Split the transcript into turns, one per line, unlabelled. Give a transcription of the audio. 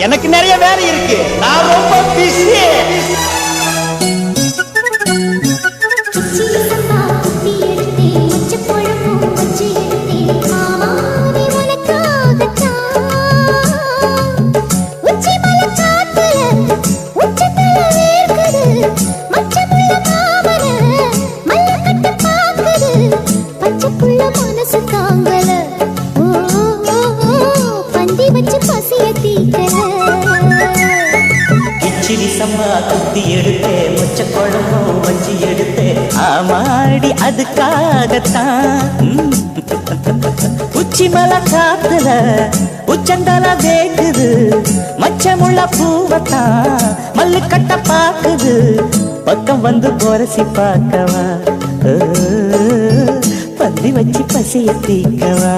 எனக்கு நிறைய வேலை இருக்கு, நான் ரொம்ப பிஸி.
குத்தி எடுத்தே மொச்ச குழம்பும் வச்சு எடுத்தே ஆமாடி அதுக்காகத்தான். உச்சி மலை காத்துல உச்சந்தல வேக்குது, மச்சமுள்ள பூவத்தான் மல்லு கட்ட பாக்குது. பக்கம் வந்து போரசி பார்க்கவா, பந்தி வச்சு பசிய தீக்கவா.